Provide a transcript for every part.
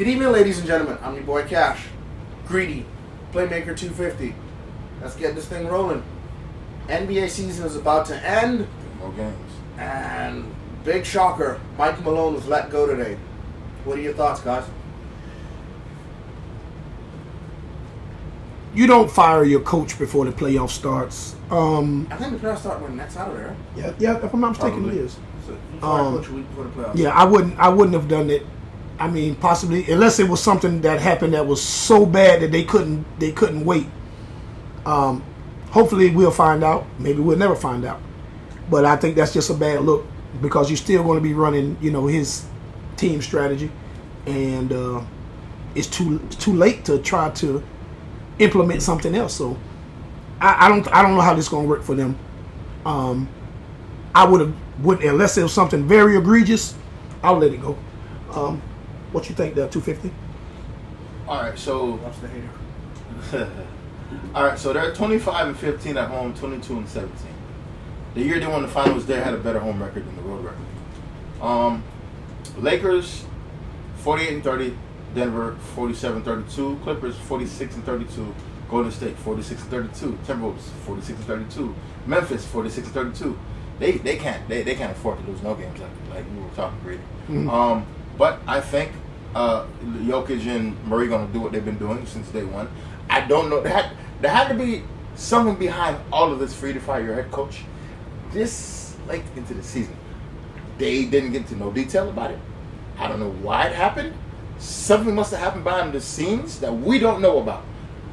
Good evening, ladies and gentlemen. I'm your boy Cash. Greedy. Playmaker 250. Let's get this thing rolling. NBA season is about to end. No games. And big shocker, Mike Malone was let go today. What are your thoughts, guys? You don't fire your coach before the playoff starts. I think the playoffs start when the Nets out of there. Yeah, if I'm not mistaken, Probably. it is. So you fire coach a week before the playoffs. Yeah, I wouldn't have done it. I mean, possibly unless it was something that happened that was so bad that they couldn't wait. Hopefully we'll find out. Maybe we'll never find out. But I think that's just a bad look because you're still going to be running, his team strategy, and it's too late to try to implement something else. So I don't know how this is going to work for them. I would unless it was something very egregious, I'll let it go. What you think, 250? All right, so Watch the hater. all right, so they're 25-15 at home, 22-17. The year they won the finals, they had a better home record than the road record. Lakers 48-30, Denver 47-32, Clippers 46-32, Golden State 46-32, Timberwolves 46-32, Memphis 46-32. They can't afford to lose no games like we were talking, Brady. Mm-hmm. But I think Jokic and Murray gonna do what they've been doing since day one. I don't know. There had to be something behind all of this for you to fire your head coach this late into the season. They didn't get into no detail about it. I don't know why it happened. Something must have happened behind the scenes that we don't know about.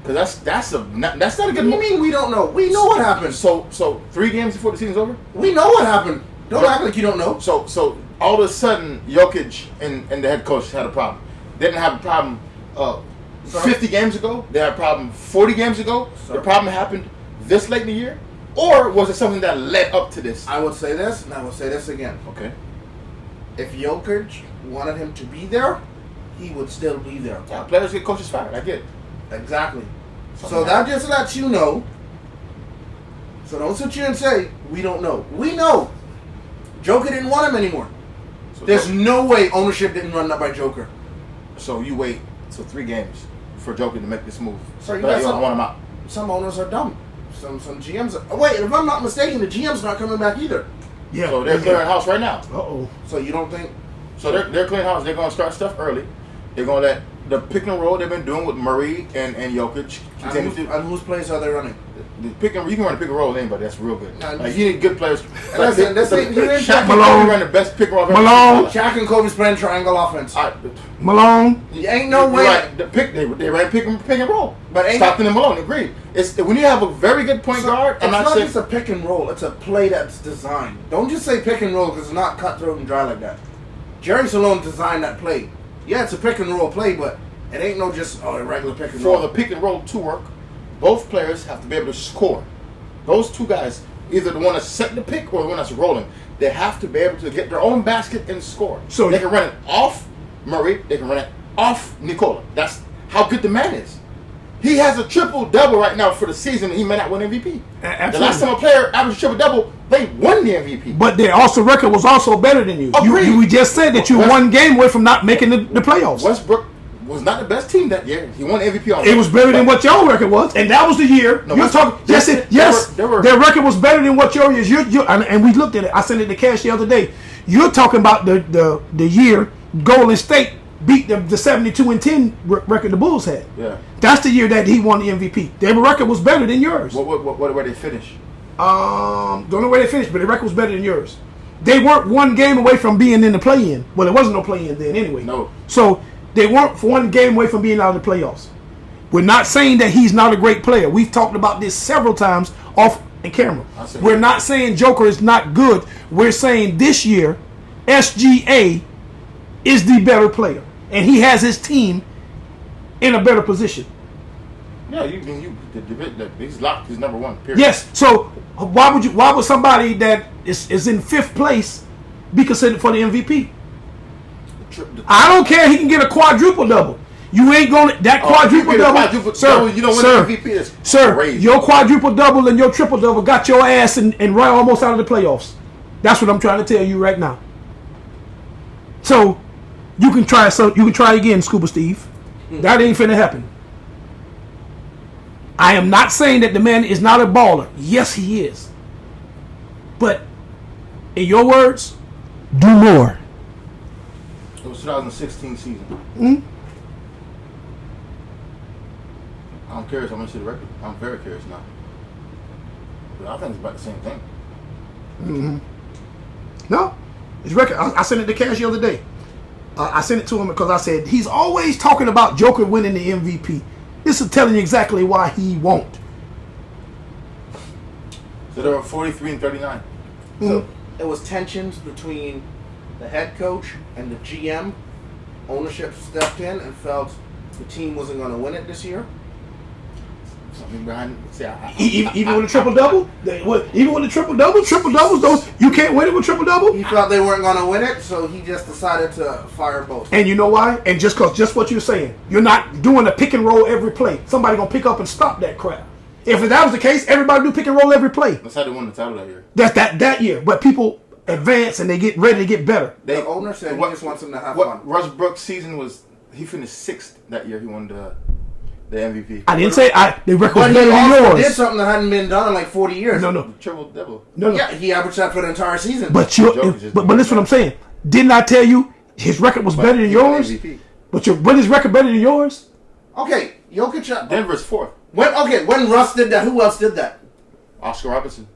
Because that's not a good. What do you mean we don't know? We know what happened. So 3 games before the season's over. We know what happened. Don't act like you don't know. So all of a sudden, Jokic and the head coach had a problem. They didn't have a problem 50 games ago. They had a problem 40 games ago. Sorry. The problem happened this late in the year? Or was it something that led up to this? I would say this, and I will say this again. Okay. If Jokic wanted him to be there, he would still be there. Yeah, players get coaches fired. I get it. Exactly. Something So that just lets you know. So don't sit here and say, we don't know. We know. Joker didn't want him anymore. So There's no way ownership didn't run that by Joker. So you wait till 3 games for Joker to make this move. So you But got you don't some- want him out. Some owners are dumb. Some GMs are... Wait, if I'm not mistaken, the GM's not coming back either. Yeah. So they're clearing house right now. Uh-oh. So you don't think... So they're clearing house. They're going to start stuff early. They're going to let the pick and roll they've been doing with Murray and Jokic continue to... And whose plays are they running? The pick and, you can run a pick and roll with anybody. That's real good. Nah, Like, you need good players. Listen, this ain't- you ain't Shaq Malone. Malone run the best pick and roll I've ever Malone. seen. Shaq and Kobe's playing triangle offense. Malone. You ain't no You're way. right. The pick they ran pick and roll. But ain't- Stockton and Malone agreed. It's when you have a very good point guard. It's I'm not not saying just a pick and roll. It's a play that's designed. Don't just say pick and roll because it's not cutthroat and dry like that. Jerry Salone designed that play. Yeah, it's a pick and roll play, but it ain't no just a regular pick and roll. for the pick and roll to work, both players have to be able to score. Those two guys, either the one that's setting the pick or the one that's rolling, they have to be able to get their own basket and score. So they can run it off Murray, they can run it off Nikola. That's how good the man is. He has a triple-double right now for the season, and he may not win MVP. Absolutely. The last time a player averaged a triple-double, they won the MVP. But their also record was also better than you. Agreed. We just said that you West- 1 game away from not making the playoffs. Westbrook was not the best team that year. He won MVP on It was better than what your record was, and that was the year. No, You're but- talking. Yes, they were- their record was better than what your is. And we looked at it. I sent it to Cash the other day. You're talking about the year Golden State beat the 72-10 record the Bulls had. Yeah. That's the year that he won the MVP. Their record was better than yours. Where they finish? Don't know where they finished, but the record was better than yours. They weren't 1 game away from being in the play-in. Well, there wasn't no play-in then anyway. No. So they weren't 1 game away from being out of the playoffs. We're not saying that he's not a great player. We've talked about this several times off in camera. We're not saying Joker is not good. We're saying this year, SGA is the better player, and he has his team in a better position. Yeah, he's locked. He's number 1. Period. Yes. So why would somebody that is in 5th place be considered for the MVP? I don't care. He can get a quadruple double. You ain't gonna quadruple double, sir. You don't win sir, the MVP. That's sir, crazy. your quadruple double and your triple double got your ass and right almost out of the playoffs. That's what I'm trying to tell you right now. So You can try again, Scuba Steve. That ain't finna happen. I am not saying that the man is not a baller. Yes, he is. But in your words, do more. It was 2016 season. Mm-hmm. I'm curious. I'm gonna see the record. I'm very curious now. But I think it's about the same thing. No, his record. I sent it to Cash the other day. I sent it to him because I said he's always talking about Joker winning the MVP. This is telling you exactly why he won't. So they were 43 and 39. So there was tensions between the head coach and the GM. Ownership stepped in and felt the team wasn't going to win it this year. Something behind. See, Even with a triple double, even with a triple doubles don't. You can't win it with triple double. He felt they weren't going to win it, so he just decided to fire both. And you know why? And just what you're saying, you're not doing a pick and roll every play. Somebody gonna pick up and stop that crap. If that was the case, everybody do pick and roll every play. That's how they won the title that year. That's that year. But people advance and they get ready to get better. The owner said he just wants them to have what fun. Russ Brooks' season was, he finished 6th that year. He won the MVP. I didn't say the record But was he better than also yours. did something that hadn't been done in like 40 years. No. Triple double. No. Yeah, he averaged that for the entire season. But listen what I'm saying. Didn't I tell you his record was better than he won yours? MVP. But his record better than yours? Okay, Jokic. Denver's 4th. When Russ did that, who else did that? Oscar Robertson.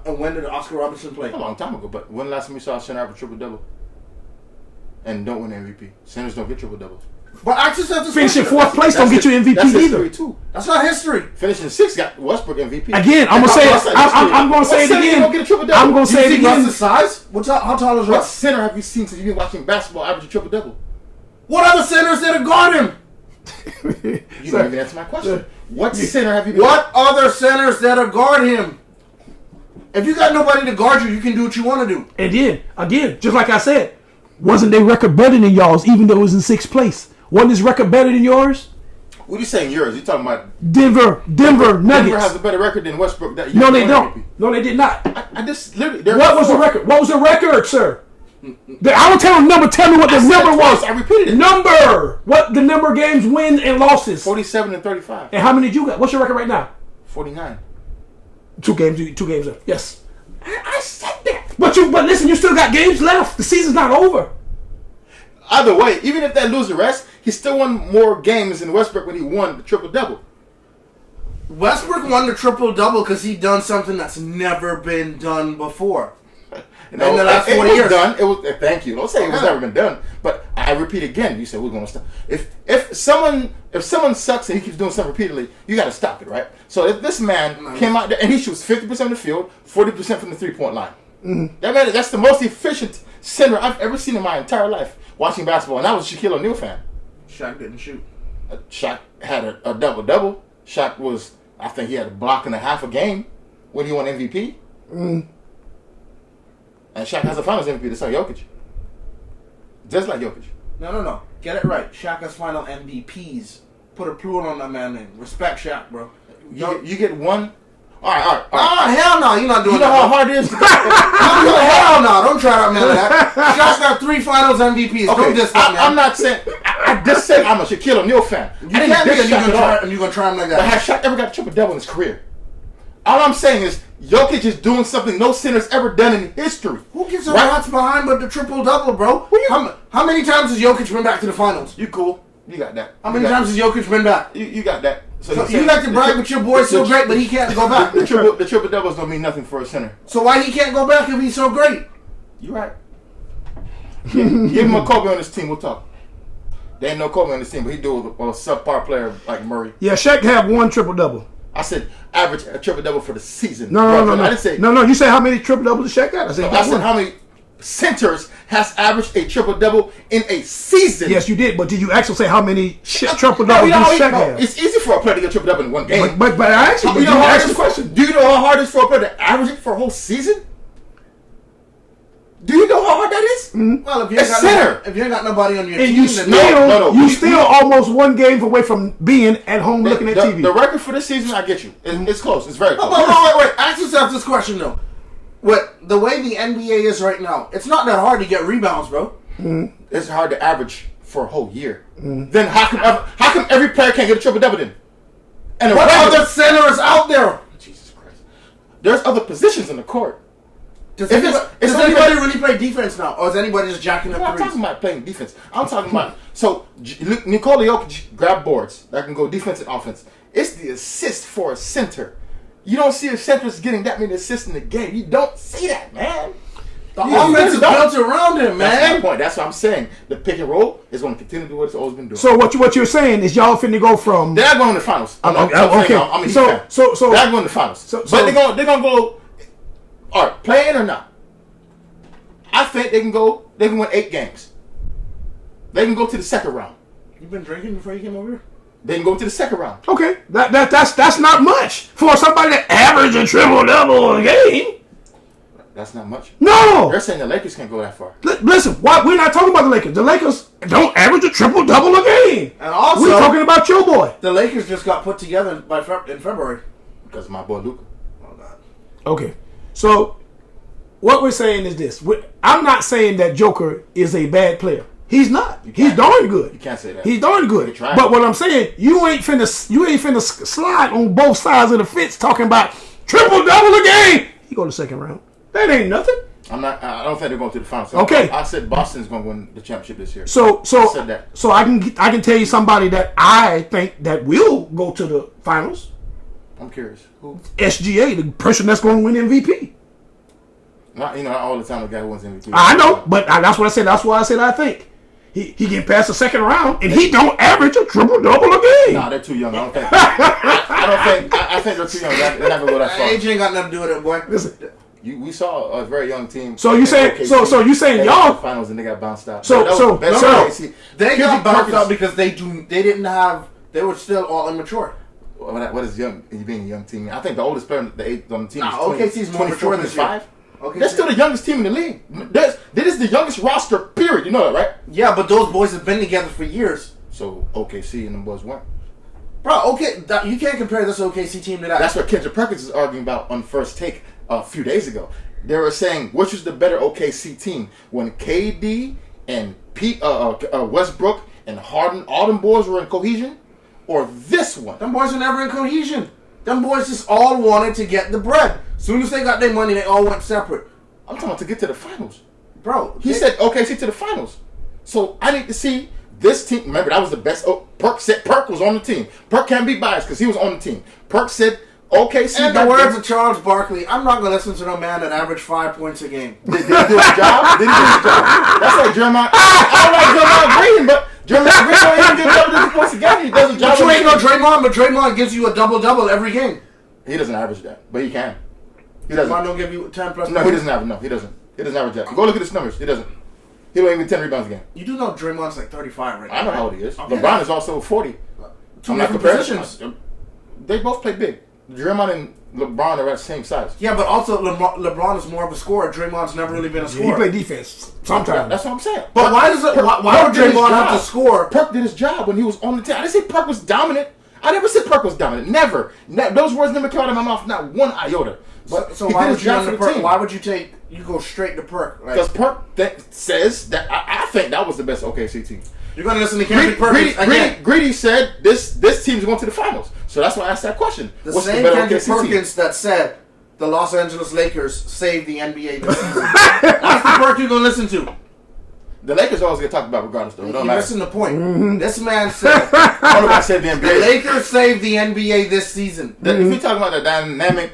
And when did Oscar Robertson play? A long time ago. But when the last time we saw a center have a triple double and don't win MVP? Centers don't get triple doubles. But I just have to Finishing fourth place don't get you MVP that's either. history too. That's not history. Finishing 6th got Westbrook MVP. Again, I'm gonna say it. I'm gonna say it again. Don't get a triple double. I'm gonna say it You see again. Russ's size? How tall is What Russ? center have you seen since you've been watching basketball average a triple double? What other centers did have guard him? You didn't even answer my question. What center have you been? What other centers that have guard him? If you got nobody to guard you, you can do what you want to do. And then, again, just like I said, wasn't their record better than y'all's even though it was in 6th place? Wasn't his record better than yours? What are you saying yours? You talking about Denver Nuggets. Denver has a better record than Westbrook that year. No, they don't. No, they did not. I just literally. What was the record? What was the record, sir? I don't tell them number. Tell me what the number was. I repeated it. Number. What the number of games, wins and losses. 47 and 35. And how many did you got? What's your record right now? 49. 2 games left. Yes. I said that. But listen, you still got games left. The season's not over. Either way, even if they lose the rest, he still won more games than Westbrook when he won the triple double. Westbrook won the triple double because he done something that's never been done before. In the last 40 was years. done. It was. Thank you. Don't say it was never been done. But I repeat again. You said we're going to stop. If someone sucks and he keeps doing something repeatedly, you got to stop it, right? So if this man came out there and he shoots 50% of the field, 40% from the 3-point line, that's the most efficient center I've ever seen in my entire life watching basketball. And I was a Shaquille O'Neal fan. Shaq didn't shoot. Shaq had a double-double. Shaq was, I think he had a block and a half a game when he won MVP. And Shaq has a finals MVP to say Jokic. Just like Jokic. No. Get it right. Shaq has final MVPs. Put a plural on that man's name. Respect Shaq, bro. You get one. All right. Oh, hell no. You're not doing You know that. how hard it is to Hell no. Don't try to man that. Shaq's got 3 finals MVPs. Okay, Don't diss that, man. I'm not saying. I just said I'm a Shaquille O'Neal fan. You I didn't can't be diss Shaq at all. you're gonna try him like But that. has Shaq ever got a triple double in his career? All I'm saying is Jokic is doing something no center's ever done in history. Who gives a rat's behind but the triple double, bro? How many times has Jokic been back to the finals? You cool? You got that. How many times has Jokic been back? You got that. So you like to brag, but your boy's so great, but he can't go back. The triple doubles don't mean nothing for a center. So why he can't go back if he's so great? You right. Give him a Kobe on his team. We'll talk. There ain't no Kobe on this team, but he do it with a subpar player like Murray. Yeah, Shaq have 1 triple double. I said average a triple double for the season. No. I didn't say No. You say how many triple doubles Shaq got? I said how many centers has averaged a triple double in a season. Yes, you did. But did you actually say how many triple doubles Shaq have? It's easy for a player to get a triple double in one game. But I actually, you know how hard it is. Do you know how hard it is for a player to average it for a whole season? Do you know how hard that is? Mm-hmm. Well, if you ain't got nobody on your and team, you then still almost 1 game away from being at home looking at TV. The record for this season, I get you. It's close. It's very close. Wait. Ask yourself this question though. With the way the NBA is right now, it's not that hard to get rebounds, bro. It's hard to average for a whole year. Then how come every player can't get a triple double then? And What other centers out there? Jesus Christ. There's other positions in the court. Does If anybody really play defense now, or is anybody just jacking I'm up not threes? talking about playing defense. I'm talking about Nikola Jokic grab boards that can go defense and offense. It's the assist for a center. You don't see a centers getting that many assists in the game. You don't see that, man. The offense is built around him, man. That's my point. That's what I'm saying. The pick and roll is going to continue to do what it's always been doing. So what you're saying is y'all finna go from They're not going to the finals. I'm a Heat fan. So They're not going to the finals. But they're going to go. All right, playing or not? I think they can go. They can win 8 games. They can go to the second round. You been drinking before you came over here? They can go to the second round. Okay, that's not much for somebody that average a triple double a game. That's not much. No, They're saying the Lakers can't go that far. listen. Why we're not talking about the Lakers? The Lakers don't average a triple double a game. And also, we're talking about your boy. The Lakers just got put together in February. Because of my boy Luka. Oh God. Okay, so what we're saying is this: I'm not saying that Joker is a bad player. He's not. He's darn good. You can't say that. He's darn good. But what I'm saying, you ain't finna slide on both sides of the fence talking about triple double a game. He go to second round. That ain't nothing. I don't think they're going to the finals. Okay. I said Boston's going to win the championship this year. So I said that. So I can tell you somebody that I think that will go to the finals. I'm curious. Who? SGA, the person that's going to win MVP. Not all the time the guy who wins MVP. I know, but that's what I said. That's why I said I think. He get past the second round, and he don't average a triple double a game. Nah, they're too young. I don't think. I think they're too young. They're not gonna go that far. AJ ain't got nothing to do with it, boy. Listen, We saw a very young team. So you saying you saying y'all finals and they got bounced out. So they got bounced out because they were still all immature. What is young? Being a young team. I think the oldest player on the team is OKC's more mature this year. 25. Okay, they're still the youngest team in the league. That is the youngest roster, period. You know that, right? Yeah, but those boys have been together for years. So OKC and them boys weren't. Bro, you can't compare this OKC team to that. That's what Kendrick Perkins is arguing about on First Take a few days ago. They were saying which was the better OKC team when KD and Westbrook and Harden, all them boys were in cohesion, or this one. Them boys were never in cohesion. Them boys just all wanted to get the bread. Soon as they got their money, they all went separate. I'm talking about to get to the finals. Bro, he said OKC to the finals. So I need to see this team. Remember, that was the best. Perk was on the team. Perk can't be biased because he was on the team. Perk said OKC. In the words of Charles Barkley, I'm not going to listen to no man that averaged 5 points a game. Did he do his job? That's like Jeremiah. I don't like Jeremiah Green, but Jeremiah Green don't even get double points a game. He does a job. But you ain't no Draymond, but Draymond gives you a double-double every game. He doesn't average that, but he can. He doesn't. Draymond don't give you 10 plus. No, he doesn't average. No, he doesn't. He doesn't average that. Go look at his numbers. He doesn't. He don't even 10 rebounds a game. You do know Draymond's like 35 right now. I know how old he is. Okay. LeBron is also 40. Two different positions. They both play big. Draymond and LeBron are at the same size. Yeah, but also LeBron is more of a scorer. Draymond's never really been a scorer. He play defense sometimes. That's what I'm saying. But why would Draymond have to score? Perk did his job when he was on the team. I didn't say Perk was dominant. I never said Perk was dominant. Never. Those words never came out of my mouth. Not one iota. But so why would you run the Perk? Why would you go straight to Perk? Because Perk says that I think that was the best OKC team. You're going to listen to Kendrick Perkins. Greedy said this team's going to the finals. So that's why I asked that question. The same Kendrick Perkins that said the Los Angeles Lakers saved the NBA this season. That's the Perk you're going to listen to. The Lakers always get talked about regardless, though. You're missing the point. Mm-hmm. This man said the Lakers saved the NBA this season. If you're talking about the dynamic,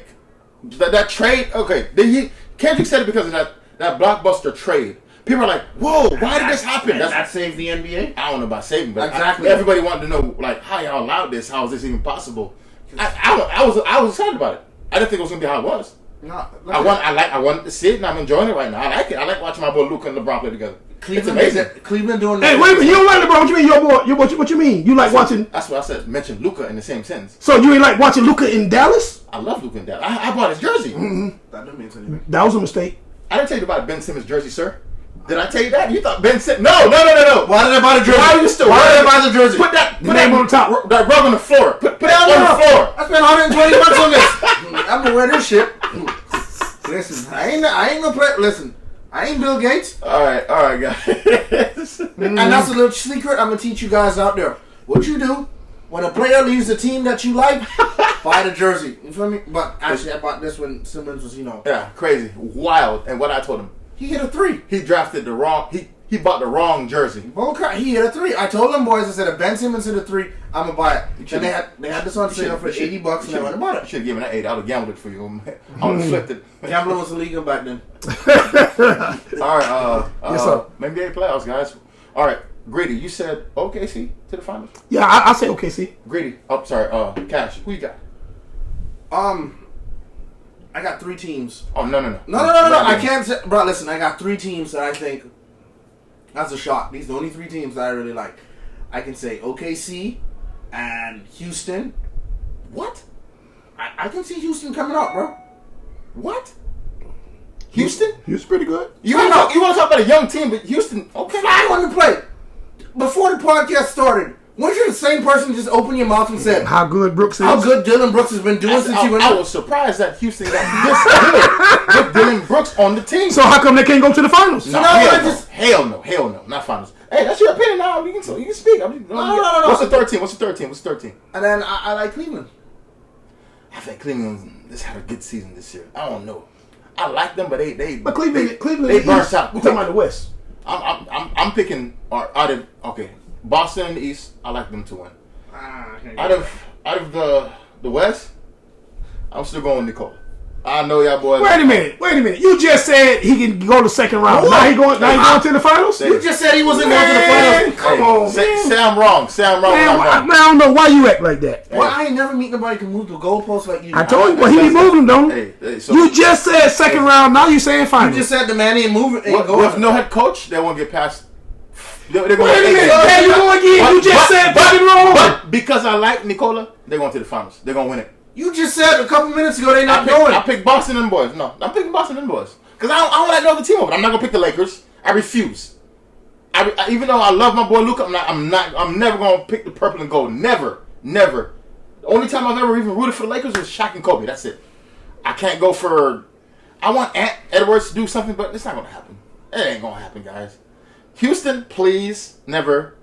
that trade, okay. Kendrick said it because of that blockbuster trade. People are like, whoa, why did this happen? That saved the NBA? I don't know about saving, but exactly. Everybody wanted to know, like, how y'all allowed this? How is this even possible? I was excited about it. I didn't think it was going to be how it was. No, I wanted to see it, and I'm enjoying it right now. I like it. I like watching my boy Luka and LeBron play together. Cleveland, it's amazing. Cleveland doing that. Hey, wait a minute. You don't like LeBron. What you mean, your boy? What you mean? You like watching? That's what I said. Mention Luka in the same sentence. So you ain't like watching Luka in Dallas? I love Luka in Dallas. I bought his jersey. Mm-hmm. That didn't mean anything. That was a mistake. I didn't tell you about Ben Simmons' jersey, sir. Did I tell you that? You thought Ben Simmons? No. Why did I buy the jersey? Why are you still? Why did I buy the jersey? Put that name on the top. That rug on the floor. Put that on the floor. I spent $120 on this. I'm gonna wear this shit. Listen, I ain't no player. Listen, I I ain't Bill Gates. All right, guys. And that's a little secret I'm gonna teach you guys out there. What you do when a player leaves the team that you like, buy the jersey. You feel me? But actually, I bought this when Simmons was, Yeah, crazy, wild. And what I told him, he hit a 3. he drafted the wrong. He bought the wrong jersey. Okay, he hit a 3. I told them boys, I said, if Ben Simmons hit a 3, I'm gonna buy it. And they had this on sale for $80, and I went and bought I it. should have given that 8. I would have gambled it for you. I would have flipped it. Gambling was illegal back then. All right, Yes, sir. maybe 8 playoffs, guys. All right, Greedy, you said OKC to the finals. Yeah, I say OKC. Greedy, oh sorry, Cash, who you got? I got 3 teams. Oh no. No. I can't say, bro. Listen, I got 3 teams that I think that's a shot. These are the only 3 teams that I really like. I can say OKC and Houston. What? I can see Houston coming up, bro. What? Houston? Houston's pretty good. You want to talk about a young team, but Houston? Okay. Fly on the plate. Before the podcast started, weren't you the same person just opened your mouth and said How good Brooks is. how good Dylan Brooks has been doing since he went I out? was surprised that Houston got this good with Dylan Brooks on the team. So how come they can't go to the finals? No, No, hell no, not finals. Hey, that's your opinion now. You can speak. No. What's the 13? What's the 13? And then I like Cleveland. I think Cleveland just had a good season this year. I don't know. I like them, but they But Cleveland, they burnt out. We're talking about the West. I'm picking out of Boston in the East. I like them to win. Out of the West, I'm still going with Nicole. I know y'all boys. Wait a minute. You just said he can go to second round. What? Now he going to the finals? You just said he wasn't going to the Man, finals. come on, say, man. say I'm wrong. Say I'm wrong. Man, when I'm wrong. I don't know why you act like that. Well, I ain't never meet nobody who can move the goalposts like you. I told you, but he be moving them, don't he? Hey, so You just said second round. Now you saying You finals. just said the man ain't moving. Ain't going. with no head coach, they won't get past. They're going Wait a minute. There you go again. You just said second round. But because I like Nicola, they're going to the finals. They're going to win it. You just said a couple minutes ago they not going. I picked Boston and boys. No, I'm picking Boston and boys because I don't like no other team over. I'm not gonna pick the Lakers. I refuse. Even though I love my boy Luka, I'm never gonna pick the purple and gold. Never. The only time I've ever even rooted for the Lakers was Shaq and Kobe. That's it. I can't go for. I want Ant Edwards to do something, but it's not gonna happen. It ain't gonna happen, guys. Houston, please, never.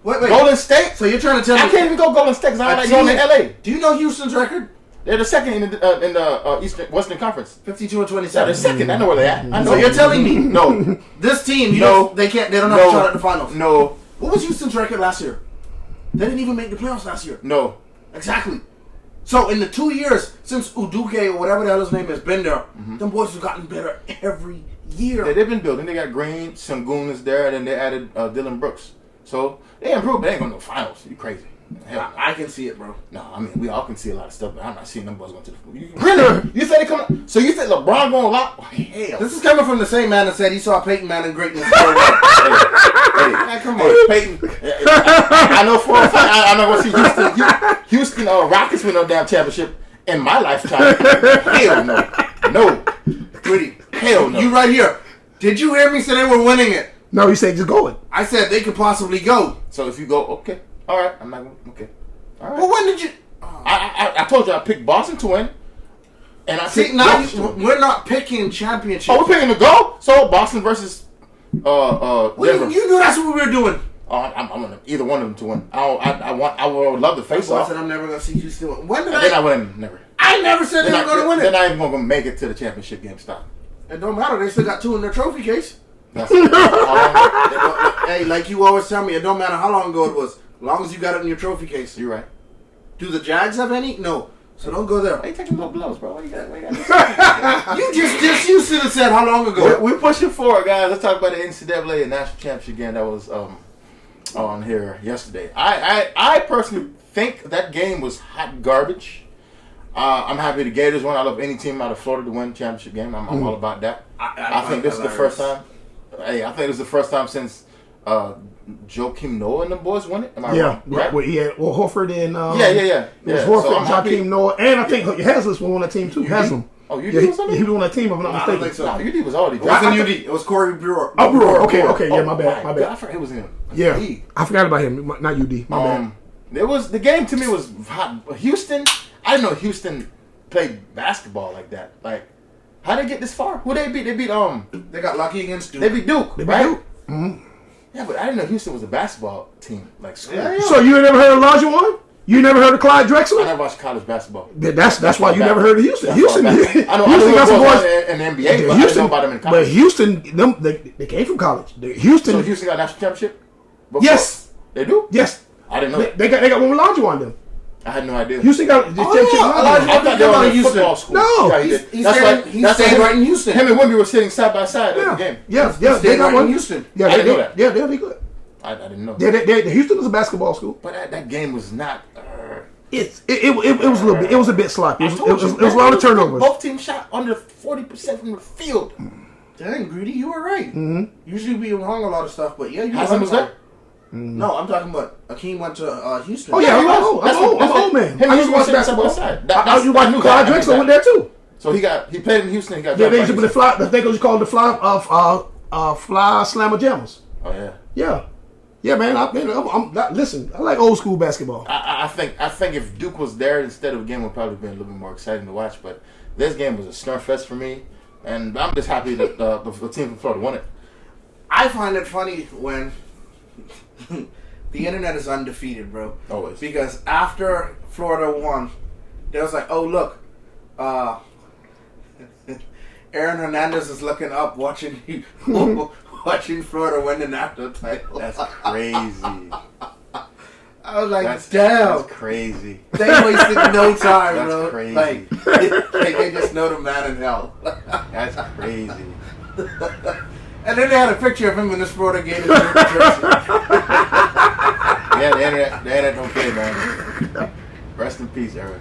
Wait. Golden State. So you're trying to tell me I can't even go Golden State because I a don't like going to team- LA. Do you know Houston's record? They're the second in the Western Conference. 52 and Yeah, 27. they're second. I know where they're at. I know. So you're telling me No. this team, No. they don't have a shot at the finals. No. What was Houston's record last year? They didn't even make the playoffs last year. No. Exactly. So in the 2 years since Uduke or whatever the hell his name has been there, them boys have gotten better every year. They've been building. They got Green, Sengun is there, and then they added Dylan Brooks. So they improved. They ain't going to the finals. You crazy. Hell no. I can see it, bro. No, I mean, we all can see a lot of stuff, but I'm not seeing them boys going to the Really? You think they coming? So you think LeBron going a lot? Oh, hell. This is coming from the same man that said he saw Peyton Manning greatness. Hey, come hey, on. Peyton. I know for a fact. I'm not going to see Houston Rockets win no damn championship in my lifetime. Hell no. No. Gritty. Hell no. You right here. Did you hear me say they were winning it? No, you said just go it. I said they could possibly go. So if you go, okay. All right. I'm not going to. Okay. All right. Well, when did you... I told you I picked Boston to win. And I See, picked now Boston to win. we're not picking championships. Oh, we're picking to go? So Boston versus Denver. You knew that's what we were doing. I'm gonna either one of them to win. I would love the face So I off. said I'm never going to see Houston win. When did And then I win. Never. I never said they were going to win They're it. not even gonna make it to the championship game. Stop. It don't matter. They still got 2 in their trophy case. That's how long- Hey, like you always tell me, it don't matter how long ago it was. As long as you got it in your trophy case. You're right. Do the Jags have any? No. So don't go there. Why you taking little blows, bro? Why you got You just should have said how long ago. We're pushing forward, guys. Let's talk about the NCAA National Championship game that was on here yesterday. I personally think that game was hot garbage. I'm happy the Gators won. I love any team out of Florida to win the championship game. I'm all about that. I think this is the first time. Hey, I think this is the first time since Joakim Noah and the boys won it. Am I wrong? Right? Well, Horford and Yeah. It was So Horford, I'm happy. Joakim Noah, and I think Haslam was on that team too. Haslam. Oh, you Yeah, did something? he was on that team. If I'm not I don't mistaken. think so. No, UD was already It wasn't drafted. UD. It was Corey Brewer. Oh, Brewer. Okay. Yeah, my bad. God, I forgot he was in the Yeah, league. I forgot about him. Not UD. My bad. It was the game to me was hot. Houston. I didn't know Houston played basketball like that. Like How they get this far? Who they beat? They beat They got lucky against Duke. They beat Duke, They right? do. Mhm. Yeah, but I didn't know Houston was a basketball team, like school. Yeah, yeah. So you ain't never heard of Olajuwon? You never heard of Clyde I Drexler? never watched college basketball. That's why you never heard of Houston. That's Houston, why Houston I know got what's some going on boys. in the NBA, but I didn't know about them in But college. Houston, they came from college. Houston, So Houston got a national championship? Before? yes, They do? yes. I didn't know that. They got one with Olajuwon them. I had no idea. Houston got the Oh, championship. yeah, with Olajuwon. Olajuwon. I thought they were in Houston. football school. No. Yeah, he He did. That's why stayed right in Houston. Him and Wimby were sitting side by side at Yeah, the game. yeah, He yeah. They stayed got right one. in Houston. Yeah, I didn't know that. Yeah, they good. I didn't know. Houston is a basketball school. But that game was not. It was a little bit. It was a bit sloppy. It I was, told it was, you, it was a lot of turnovers. Both teams shot under 40% from the field. Dang, Greedy, you were right. Mm-hmm. Usually we wrong a lot of stuff, but yeah, you Hassan were was right. there? No, I'm talking about Akeem went to Houston. Oh yeah, he I'm was. old. That's I'm old. what- I'm old man. him I and used to Wimby watch were sitting side by basketball. side. I used to watch Clyde Drexler went there too. So he played in Houston. He got Yeah, they drafted used to by put the fly. I think it was called the fly slammer jammers. Oh yeah. Yeah, yeah, man. I'm listen. I like old school basketball. I think if Duke was there instead of a game would probably been a little bit more exciting to watch. But this game was a snore fest for me, and I'm just happy that the team from Florida won it. I find it funny when the internet is undefeated, bro. Always. Because after Florida won, they was like, oh, look, Aaron Hernandez is looking up watching watching Florida win the national title. That's crazy. I was like, That's damn. crazy. They wasted no time, That's bro. crazy. Like, they just know the man in hell. That's crazy. And then they had a picture of him in this Florida Gators jersey. Yeah, the internet don't play, man. Rest in peace, Aaron.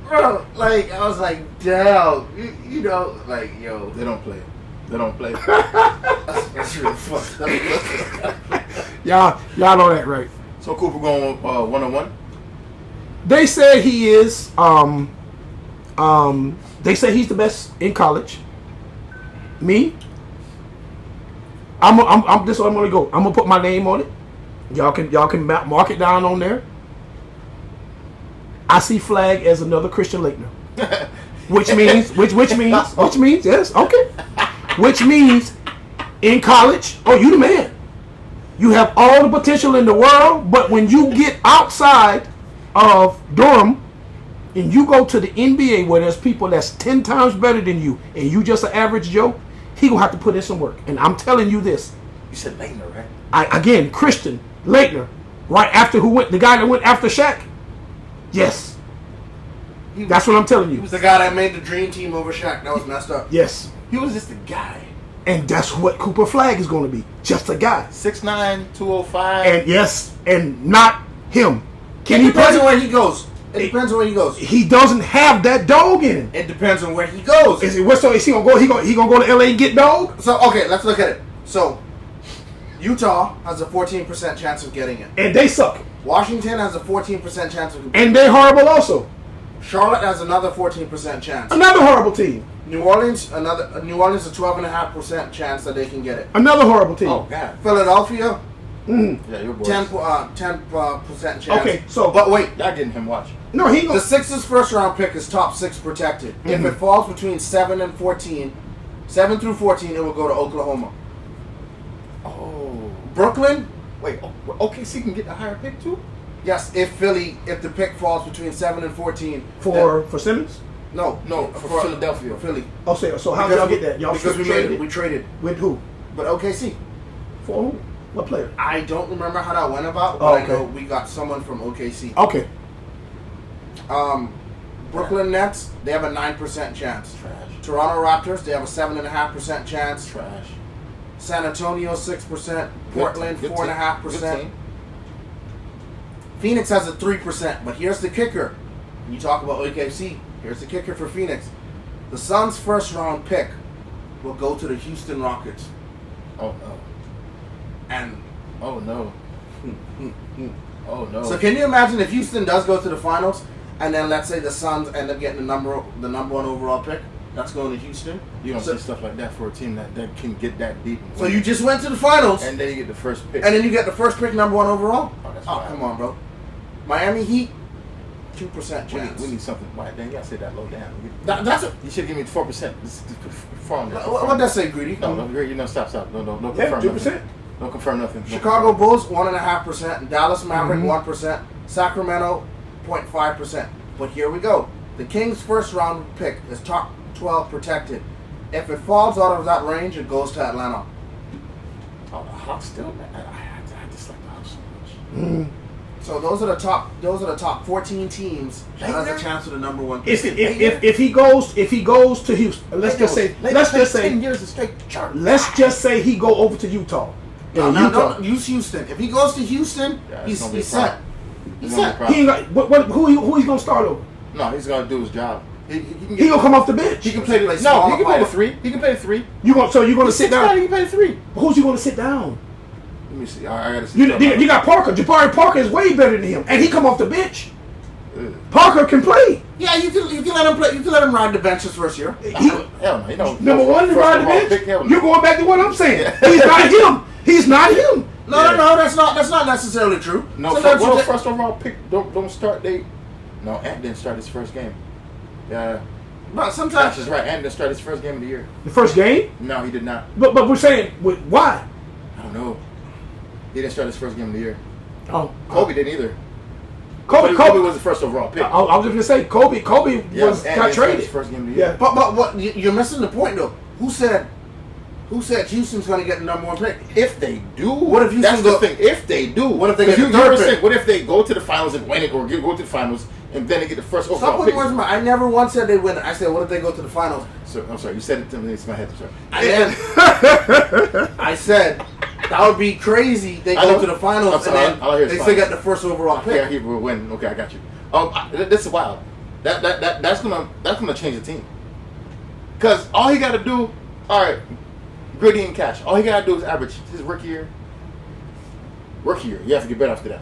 Bro, like, I was like, damn. You know, like, yo. They don't play. They don't play. That's really fucked up. Y'all know that, right? So Cooper going 1-on-1. They say he is. They say he's the best in college. Me, I'm this is what I'm gonna go. I'm gonna put my name on it. Y'all can mark it down on there. I see Flag as another Christian Laettner, which means yes, okay, which means in college, oh, you the man. You have all the potential in the world, but when you get outside of Durham and you go to the NBA where there's people that's 10 times better than you and you just an average Joe, he gonna have to put in some work. And I'm telling you this. You said Laettner, right? Again, Christian Laettner, right after the guy that went after Shaq? Yes. That's what I'm telling He you. was the guy that made the dream team over Shaq. That was messed up. Yes. He was just a guy. And that's what Cooper Flag is gonna be. Just a guy. 6'9", 205. And yes, and not him. Can It he depends on play? where he goes. It depends on where he goes. He doesn't have that dog in him. It depends on where he goes. Is he gonna go? He gonna go to LA and get dog? So, okay, let's look at it. So, Utah has a 14% chance of getting it. And they suck. Washington has a 14% chance of getting it. And they're horrible also. Charlotte has another 14% chance. Another horrible team. New Orleans a 12.5% chance that they can get it. Another horrible team. Oh, God. Philadelphia, Yeah, your boys. 10% chance. Okay, so But wait, Y'all getting him watch. no, he the gonna. Sixers' first round pick is top 6 protected. If it falls between 7 and 14, 7 through 14, it will go to Oklahoma. Oh. Brooklyn, Wait, OKC can get a higher pick, too? yes, if the pick falls between 7 and 14. For Simmons. No, for Philadelphia. For Philly. Oh, so how did y'all get that? Y'all because we traded it? we traded. With who? But OKC. For who? What player? I don't remember how that went about, but Oh, I know okay. we got someone from OKC. Okay. Brooklyn Nets, they have a 9% chance. Trash. Toronto Raptors, they have a 7.5% chance. Trash. San Antonio 6%. Portland Good team. 4.5%. Good team. Phoenix has a 3%. But here's the kicker. When you talk about OKC, here's the kicker for Phoenix. The Suns' first round pick will go to the Houston Rockets. Oh, no. And Oh, no. Oh, no. so can you imagine if Houston does go to the finals and then let's say the Suns end up getting the number 1 overall pick? That's going to Houston. You don't So- see stuff like that for a team that can get that deep. And So win. you just went to the finals And then you get the first pick. and then you get the first pick, number 1 overall? Oh, that's Oh, wild. come on, bro. Miami Heat, 2% chance. We need something. Why? Dang, you gotta say that low down. That's a, You should give me 4%. what that say, Greedy? No, Greedy. No, stop. No, Yeah, confirm 2%. nothing. Don't confirm nothing. No Chicago confirm. Bulls 1.5%, Dallas Maverick Mhm. 1%, Sacramento 0.5%. But here we go. The Kings' first round pick is top 12 protected. If it falls out of that range, it goes to Atlanta. Oh, the Hawks still. I dislike the Hawks so much. Mm. So those are the top 14 teams that has a Later? chance for the number one pick. If he goes to Houston, let's just say 10 years of straight chart. let's just say he go over to Utah. No, And no, Utah, don't use Houston. If he goes to Houston, Yeah, it's he's gonna be a set. problem. He's It's gonna set. be a he ain't got who he's gonna start over. No, he's gonna do his job. He can He gonna come off the bench. He can play the Play no. smaller He can play the power. 3. He can play the 3. So you're gonna sit down. He can play the 3. Who's you gonna sit down? Let me see. I gotta see. You got Parker. Jabari Parker is way better than him, and he come off the bench. Ugh. Parker can play. Yeah, you can let him play. You can let him ride the bench his first year. He, Hell no. You know, number one, first ride the overall pick, bench. hell no. You're going back to what I'm saying. Yeah. He's not him. He's not him. No, Yeah. no, that's not necessarily true. No, Sometimes you take- first overall pick don't start. No, Ant didn't start his first game. Yeah, But Josh sometimes is right. Ant didn't start his first game of the year. The first game, No, he did not. but we're saying why? I don't know. He didn't start his first game of the year. Oh, Kobe didn't either. Kobe was the first overall pick. I was just gonna say Kobe Yeah, got Ant didn't start traded. his first game of the year. Yeah. But what you're missing the point though. Who said Houston's going to get the number one pick? If they do, What if that's Houston the go- thing. If they do, What if they 'cause get you the third were pick? saying, what if they go to the finals and win it, or go to the finals and then they get the first Stop overall putting pick? words in my. I never once said they win it. I said, what if they go to the finals? So, I'm sorry, you said it to me. It's my head. Sorry. And then I said that would be crazy. They I go know. to the finals I'm sorry, and I'll then hear they it's still finals. get the first overall pick. Yeah, he will win. Okay, I got you. This is wild. That's gonna change the team. Cause all he got to do, all right, Gritty and Cash. All he got to do is average his rookie year. You have to get better after that.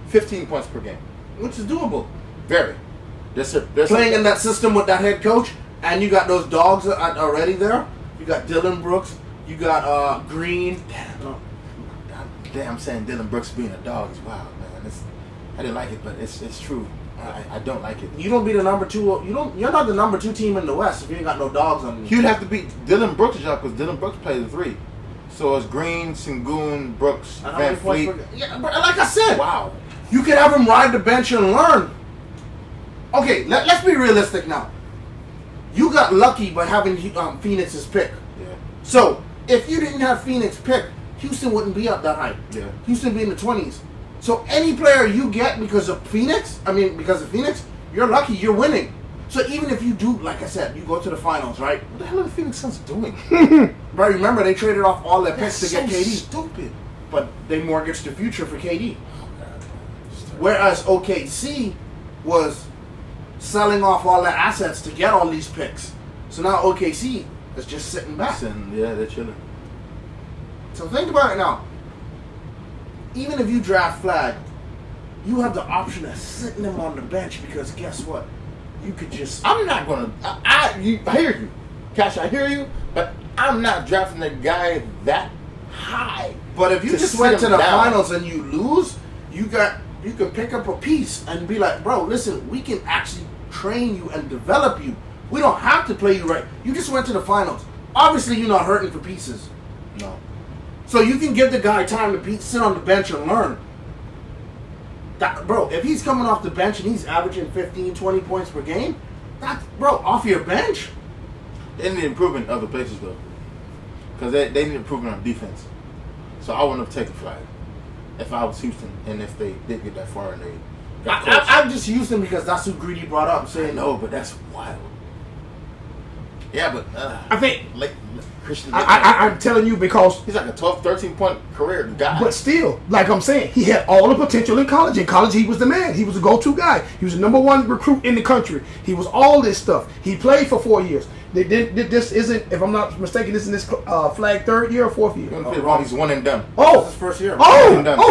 15 points per game. Which is doable. Very. There's Playing in that system with that head coach, and you got those dogs already there. You got Dylan Brooks. You got Green. Damn, I'm saying Dylan Brooks being a dog is wild, man. I didn't like it, but it's true. I don't like it. You don't be the number two. You're not the number 2 team in the West if you ain't got no dogs on you. He would have to beat Dylan Brooks' job because Dylan Brooks plays the 3. So it's Green, Sengun, Brooks, And how Van many points Fleet. per- Yeah, but like I said, Wow. you could have him ride the bench and learn. Okay, let's be realistic now. You got lucky by having Phoenix's pick. Yeah. So if you didn't have Phoenix pick, Houston wouldn't be up that high. Yeah. Houston would be in the 20s. So any player you get because of Phoenix, you're lucky, you're winning. So even if you do, like I said, you go to the finals, right? What the hell are the Phoenix Suns doing? Right, remember they traded off all their picks That's to get so KD, stupid. but they mortgaged the future for KD. Whereas OKC was selling off all their assets to get all these picks. So now OKC is just sitting back. Yeah, they're chilling. So think about it now. Even if you draft Flag, you have the option of sitting him on the bench because guess what? You could just. I'm not gonna. I hear you, Cash. I hear you, but I'm not drafting a guy that high. But if you to just sit went to him the down. finals and you lose, you can pick up a piece and be like, bro, listen, we can actually train you and develop you. We don't have to play you right. You just went to the finals. Obviously, you're not hurting for pieces. No. So you can give the guy time to sit on the bench and learn. Bro, if he's coming off the bench and he's averaging 15, 20 points per game, off your bench. They need improvement in other places though, because they need improvement on defense. So I wouldn't have taken Flag if I was Houston, and if they did get that far and they got close. I'm just using because that's who Greedy brought up, I saying know, but that's wild. Yeah, but I think Christian. I'm telling you because. He's like a 12, 13 point career guy. But still, like I'm saying, he had all the potential in college. In college, he was the man. He was the go-to guy. He was the number 1 recruit in the country. He was all this stuff. He played for 4 years. This isn't, if I'm not mistaken, this is this Flag 3rd year or 4th year. He's one and done. Oh, This is his first year.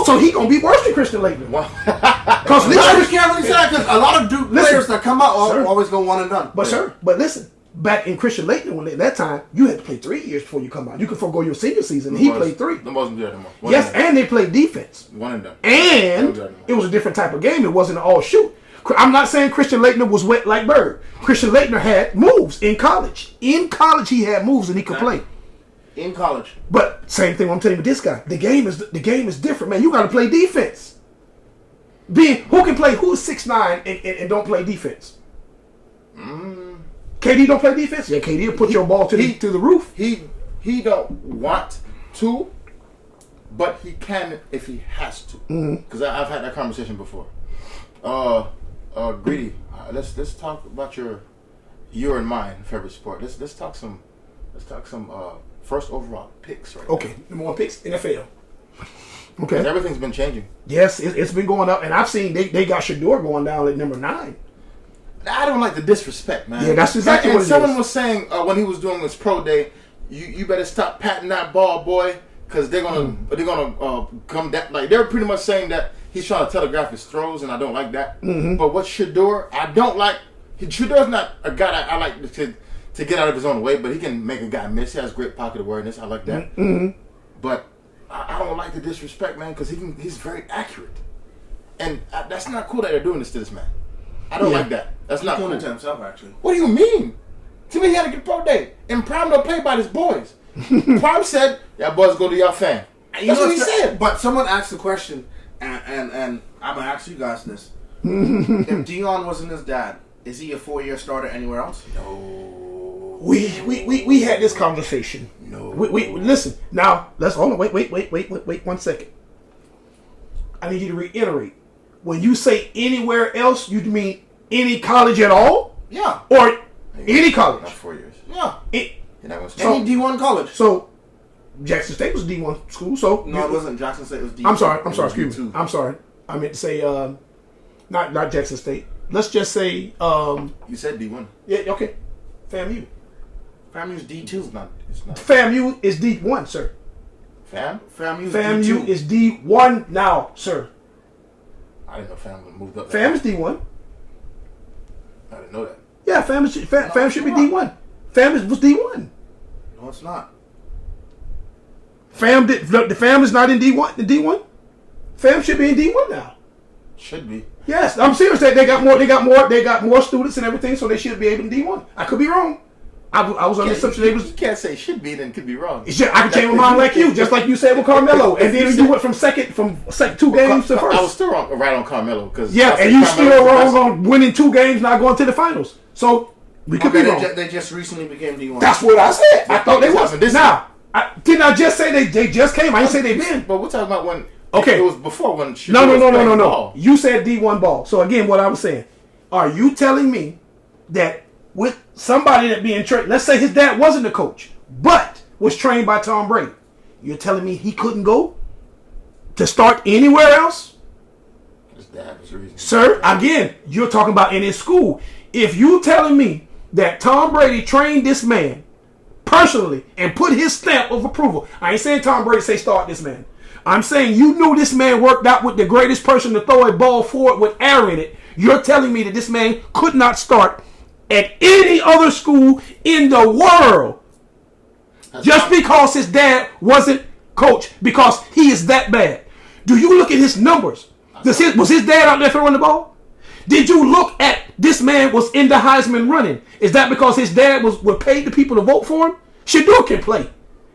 So he gonna be worse than Christian Laettner. Because I just can't really say that because a lot of Duke Listen, players that come out sir. always go one and done. But listen, back in Christian Laettner, when at that time you had to play 3 years before you come out. You could forego your senior season. He played 3. The wasn't there anymore. Yes, and they played defense. One and done. And it was a different type of game. It wasn't an all shoot. I'm not saying Christian Laettner was wet like Bird. Christian Laettner had moves in college. In college, he had moves and he could play. In college. But same thing I'm telling you with this guy. The game is different, man. You got to play defense. Who can play? Who's 6'9" and don't play defense? KD don't play defense. Yeah, KD will put your ball to the roof. He don't want to, but he can if he has to. Because I've had that conversation before. Greedy. Let's talk about your and mine favorite sport. Let's talk some first overall picks right Okay, number one picks, NFL. now. Okay. Everything's been changing. Yes, it's been going up, and I've seen they got Shador going down at number 9. I don't like the disrespect, man. Yeah, that's exactly and what it someone is. was saying when he was doing his pro day, you better stop patting that ball, boy, because they're gonna come down. Like they're pretty much saying that he's trying to telegraph his throws, and I don't like that. But what Shador, I don't like. Shador's not a guy that I like to get out of his own way, but he can make a guy miss. He has great pocket awareness. I like that. But I don't like the disrespect, man, because he's very accurate, and that's not cool that they're doing this to this man. I don't like that. That's not Doing cool. it to himself, actually. What do you mean? To me, he had a good pro day. And Prime don't play by his boys. Prime said, "Y'all boys go to y'all fan." That's what he said. But someone asked the question, and I'm gonna ask you guys this: if Dion wasn't his dad, is he a 4-year starter anywhere else? No. We had this conversation. No. We listen now. Let's hold on. Wait 1 second. I need you to reiterate. When you say anywhere else, you mean any college at all, Yeah. or any college? Not 4 years. Yeah. You're not gonna say. Any D1 college. So Jackson State was D1 school. So No, it wasn't Jackson State. It was D2. I'm sorry. It was Excuse me. D2. I'm sorry. I meant to say not Jackson State. Let's just say You said D1. yeah. Okay. FAMU. FAMU's D2. It's not. FAMU is D1, sir. Fam? FAMU's FAMU D2. is D1 now, sir. I didn't know Fam moved up. FAM is D1. I didn't know that. Yeah, FAM should be D1. FAM was D1. No, it's not. The FAM is not in D1. The D1. FAM should be in D1 now. Should be. Yes, I'm serious. They got more students and everything, so they should be able to D1. I could be wrong. I was on the assumption they was. You can't say should be, then could be wrong. I can change my mind like you, just like you said with Carmelo, and then you went from second 2 games to first. I was still wrong, right on Carmelo because Yeah, and you still wrong on winning 2 games, not going to the finals. So we could be wrong. They just recently became D1. That's what I said. I thought they This was. happened this Now, didn't I just say they just came? I didn't say they been. But we're talking about when. Okay. It was before when. No. Shador was playing ball. You said D1 ball. So again, what I was saying, are you telling me that with somebody that being trained, let's say his dad wasn't a coach, but was trained by Tom Brady, you're telling me he couldn't go to start anywhere else? His dad was the reason. Sir, again, you're talking about in his school. If you telling me that Tom Brady trained this man personally and put his stamp of approval, I ain't saying Tom Brady say start this man. I'm saying you knew this man worked out with the greatest person to throw a ball forward with air in it. You're telling me that this man could not start at any other school in the world just because his dad wasn't coach, because he is that bad. Do you look at his numbers? Was his dad out there throwing the ball? Did you look at this man was in the Heisman running? Is that because his dad was paid the people to vote for him? Shador can play.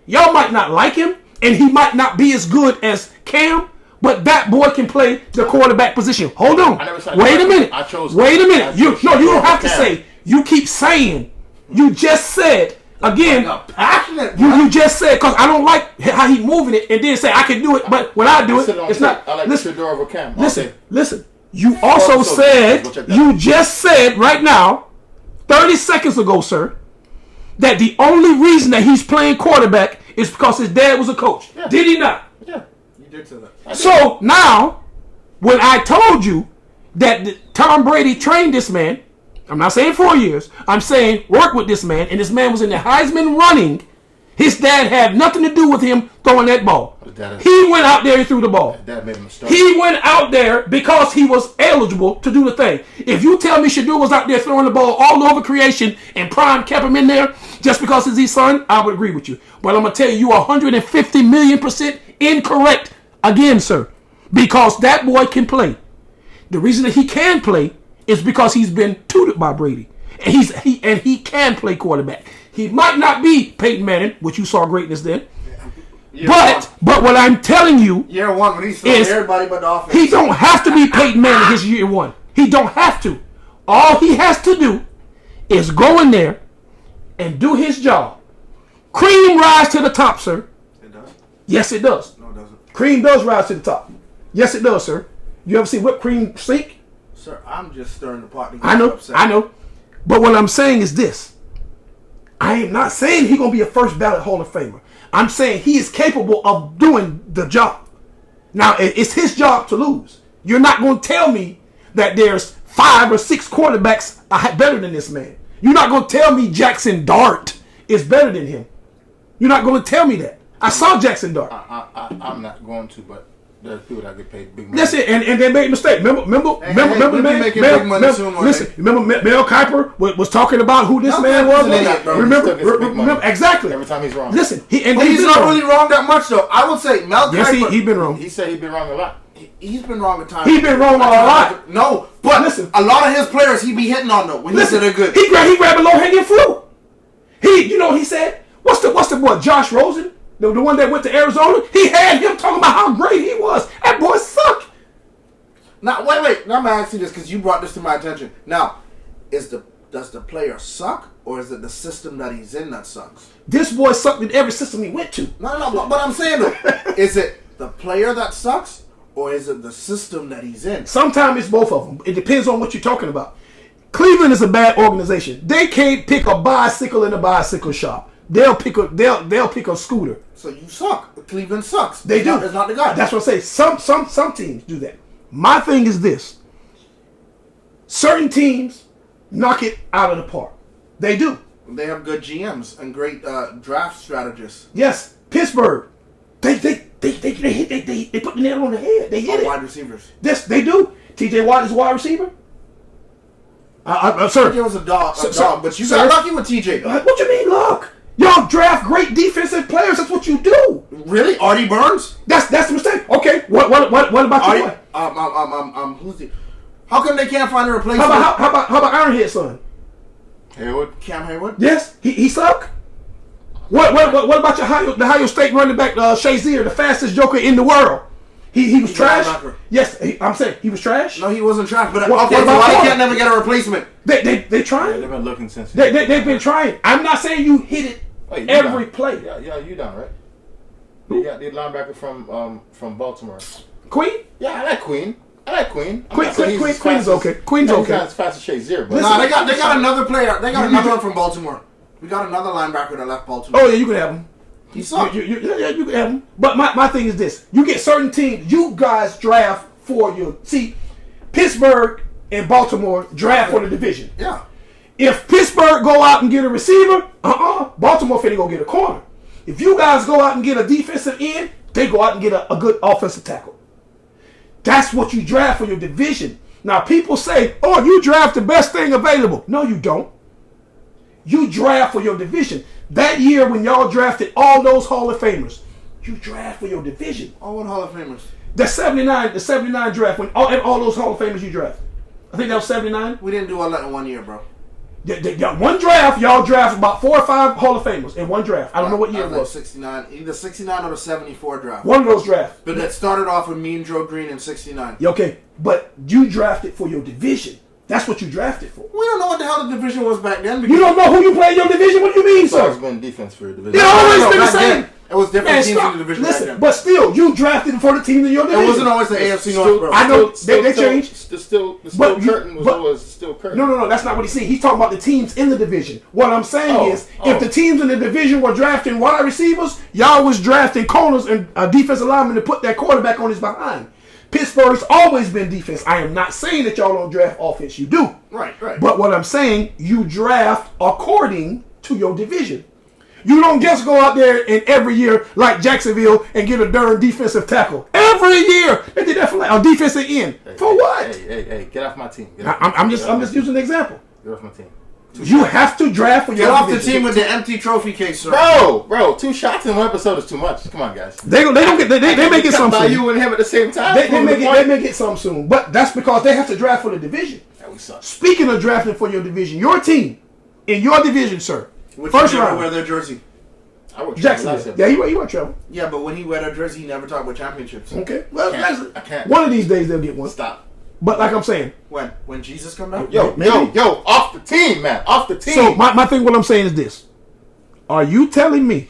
Y'all might not like him, and he might not be as good as Cam, but that boy can play the quarterback position. Hold on. Wait a minute. Wait a minute. You don't have to say. You keep saying. You just said again. Passionate. You just said, because I don't like how he moving it, and then say I can do it, but when I do it, it's not. I like Listen, Shador over Cam. listen. You also said, you just said right now, 30 seconds ago, sir, that the only reason that he's playing quarterback is because his dad was a coach. Yeah. Did he not? Yeah. You did say that. So now, when I told you that Tom Brady trained this man, I'm not saying 4 years, I'm saying work with this man, and this man was in the Heisman running, his dad had nothing to do with him throwing that ball. He went out there and threw the ball. Dad made him a star. He went out there because he was eligible to do the thing. If you tell me Shador was out there throwing the ball all over creation and Prime kept him in there just because it's his son, I would agree with you. But I'm going to tell you, you are 150,000,000% incorrect again, sir. Because that boy can play. The reason that he can play is because he's been tutored by Brady, and he can play quarterback. He might not be Peyton Manning, which you saw greatness then. But what I'm telling you, year one when he's throwing everybody but the offense, he don't have to be Peyton Manning his year one. He don't have to. All he has to do is go in there and do his job. Cream rise to the top, sir. It does. Yes, it does. No, it doesn't. Cream does rise to the top. Yes, it does, sir. You ever see whipped cream sink? Sir, I'm just stirring the pot. To get I know, upset. I know. But what I'm saying is this. I am not saying he's going to be a first ballot Hall of Famer. I'm saying he is capable of doing the job. Now, it's his job to lose. You're not going to tell me that there's 5 or 6 quarterbacks better than this man. You're not going to tell me Jackson Dart is better than him. You're not going to tell me that. I saw Jackson Dart. I'm not going to, but there's people that get paid big money. That's it, and they made a mistake. Remember, we'll be making big money soon, listen, remember Mel Kiper was talking about who this man was. Kiper's an idiot, bro. Remember exactly. Every time he's wrong. Listen, But he's not really wrong that much, though. I would say Mel Yes, Kiper. he's been wrong. He said he's been wrong a lot. He's been wrong at times. He's been wrong a lot. No, but Listen. a lot of his players he be hitting on though when he said they're good. He grabbed a low hanging fruit. He said, what's the boy Josh Rosen, the one that went to Arizona? He had him talking about how great he was. That boy sucked. Now wait. Now I'm gonna ask you this because you brought this to my attention. Now, does the player suck or is it the system that he's in that sucks? This boy sucked in every system he went to. No. But I'm saying though, is it the player that sucks or is it the system that he's in? Sometimes it's both of them. It depends on what you're talking about. Cleveland is a bad organization. They can't pick a bicycle in a bicycle shop. They'll pick a scooter. So you suck. Cleveland sucks. They do. It's not the guy. That's what I say. Some teams do that. My thing is this. Certain teams knock it out of the park. They do. They have good GMs and great draft strategists. Yes, Pittsburgh. They put the nail on the head. They hit it. Wide receivers. Yes, they do. T.J. Watt is a wide receiver. Sir. TJ was a dog, but you sir, got lucky with TJ. What you mean, luck? Y'all draft great defensive players. That's what you do. Really, Artie Burns? That's the mistake. Okay, what about you? Who's the? How come they can't find a replacement? How about Ironhead son? Haywood? Cam Hayward? Yes, he suck. What about the Ohio State running back Shazier, the fastest joker in the world? He was trash. Yes, I'm saying he was trash. No, he wasn't trash. But What okay, so about why Porter? they can't never get a replacement? They trying. They've been looking since. They've been trying. I'm not saying you hit it every play. Yeah, you down, right? You got the linebacker from Baltimore. Queen? Yeah, I like Queen. Queen's okay. Queen's He's okay. not as fast as Shazier, but No, they got another player. They got another one from Baltimore. We got another linebacker that left Baltimore. Oh yeah, you can have him. He sucked. You can have him. But my thing is this: you get certain teams. You guys draft for your. See, Pittsburgh and Baltimore draft for the division. Yeah. If Pittsburgh go out and get a receiver, Baltimore finna go get a corner. If you guys go out and get a defensive end, they go out and get a good offensive tackle. That's what you draft for your division. Now people say, "Oh, you draft the best thing available." No, you don't. You draft for your division. That year when y'all drafted all those Hall of Famers, you draft for your division. Oh, what Hall of Famers? The 79 draft, when all those Hall of Famers you drafted. I think that was 79. We didn't do all that in 1 year, bro. One draft, y'all draft about 4 or 5 Hall of Famers in one draft. I don't know what year it was. 69, either 69 or the 74 draft. One of those drafts. But it started off with me and Joe Green in 69. Okay, but you drafted for your division. That's what you drafted for. We don't know what the hell the division was back then. You don't know who you play in your division? What do you mean, it's always sir? been defense for your division. It always been the back same. then, it was different Man, teams stop. in the division back Listen, then. but still, you drafted for the team in your division. It wasn't always the AFC North, bro. I know they changed. The steel But you- curtain was but- always still curtain. No, that's not what he's saying. He's talking about the teams in the division. What I'm saying is, if the teams in the division were drafting wide receivers, y'all was drafting corners and defensive linemen to put that quarterback on his behind. Pittsburgh's always been defense. I am not saying that y'all don't draft offense. You do. Right. But what I'm saying, you draft according to your division. You don't just go out there and every year, like Jacksonville, and get a darn defensive tackle. Every year. They did that for like a defensive end. For what? Hey, get off my team. I'm just using an example. Get off my team. You have to draft for your Get off the division. team with the empty trophy case, sir. Bro, 2 shots in 1 episode is too much. Come on, guys. They may get some by soon. you and him at the same time. They may get some soon, but that's because they have to draft for the division. we suck. Speaking of drafting for your division, your team in your division, sir. Which First never round, wear their jersey. I would Jacksonville. Yeah, he went travel. Yeah, but when he wear that jersey, he never talked about championships. Okay, well, I can't. one of these days they'll get one. Stop. But like I'm saying, When Jesus come back? Yo, Maybe. yo, off the team, man. Off the team. so my thing, what I'm saying is this: are you telling me?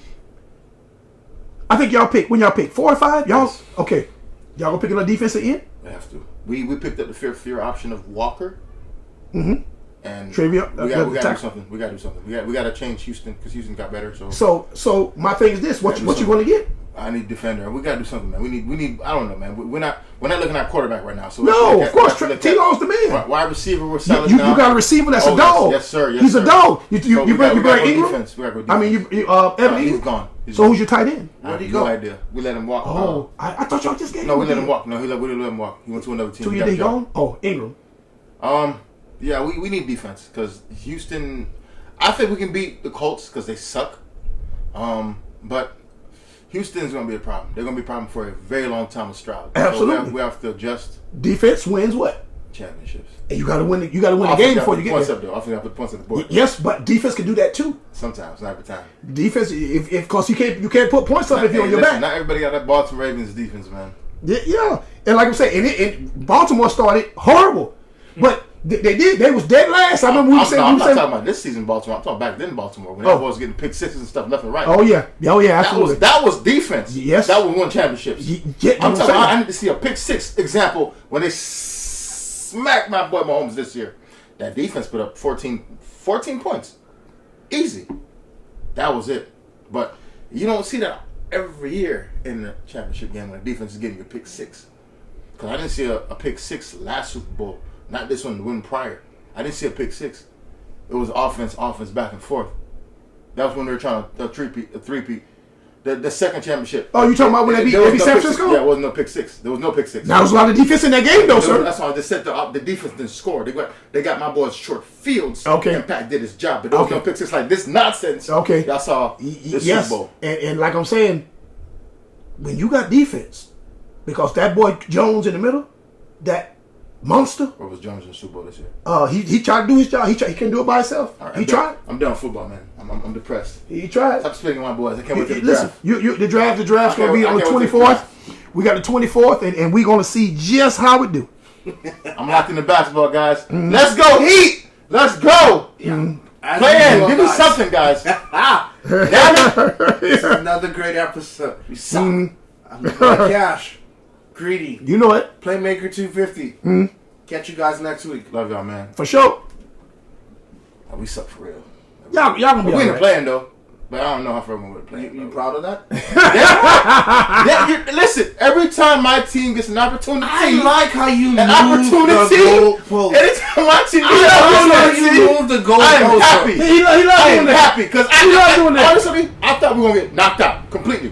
I think y'all pick 4 or 5. Y'all Yes. okay? Y'all gonna pick another defensive end? We have to. We picked up the fear option of Walker. Mm-hmm. And Trivia, we got to do tackle. something. We got to do something. We got to change Houston because Houston got better. So my thing is this: what you gonna get? I need defender. We got to do something, man. We need. I don't know, man. We're not looking at quarterback right now. So No, of course, T-Law's the man. Wide receiver, we're selling You now. got a receiver that's Oh, a dog. Yes, sir. Yes, He's sir. a dog. You So we bring gotta go Ingram. defense. We gotta go I mean, defense. Evan He's Ingram. gone. He's So gone. who's your tight end? Where'd he No go? idea. We let him walk. Oh, I thought y'all just gave No, him we let a him deal. walk. No, we let him walk. He went to another team. 2 He years got a he job. gone. Oh, Ingram. Yeah, we need defense because Houston. I think we can beat the Colts because they suck. But Houston's going to be a problem. They're going to be a problem for a very long time with Stroud. Absolutely. So we have to adjust Defense wins what? championships. And you got to win. You got to win the game before you get points there. up though. I think I put points on the board. Yes, but defense can do that too. Sometimes, not every time. Defense, if because you can't put points up if you're on your back. Not everybody got that Baltimore Ravens defense, man. Yeah, and like I'm saying, and Baltimore started horrible, but they was dead last. I remember we were saying. I'm not talking about this season Baltimore. I'm talking back then Baltimore when everyone was getting pick sixes and stuff left and right. Oh yeah, absolutely. That was defense. Yes. That was won championships. Yeah, I'm talking about, I saying. need to see a pick six example when they smacked my boy Mahomes this year. That defense put up 14 points. Easy. That was it. But you don't see that every year in the championship game when the defense is getting a pick six. Because I didn't see a pick six last Super Bowl. Not this one, the one prior. I didn't see a pick six. It was offense, back and forth. That was when they were trying to three-peat. The second championship. Oh, you talking about when they beat There was no San pick six. Francisco? Yeah, it wasn't no pick six. There was no pick six. Now there's a lot of defense in that game though, sir. That's why I just said the defense didn't score. They got my boys short fields. Okay. And Pat did his job, but there was Okay. no pick six like this nonsense. Okay. Y'all saw this Yes, Super Bowl. and like I'm saying, when you got defense, because that boy Jones in the middle, that monster, Where was Jones in the Super Bowl this year? he tried to do his job. He couldn't do it by himself. All right, He tried. I'm done with football, man. I'm depressed. He tried. Stop speaking of my boys. I can't wait to the Listen, draft. the draft's I gonna be can't on the wait to the 24th. We got the 24th, and we're gonna see just how it do. I'm locked into basketball, guys. Mm-hmm. Let's go, Heat! Let's go! As Play usual, in. Give me guys. something, guys. Ah, Damn it. this is another great episode. We suck. I'm Mike Cash, Greedy, You know it Playmaker 250. Catch you guys next week. Love y'all, man. for sure. Oh, we suck for real. Y'all gonna be We ain't alright. playing, though. But I don't know how far we're playing. You proud of that? Listen, every time my team gets an opportunity, I like how you an move opportunity, the goalpost. anytime my team I gets an love how opportunity, you move the I am goalpost. happy. He love I doing am that. happy because He love doing that. honestly, I thought we were gonna get knocked out completely.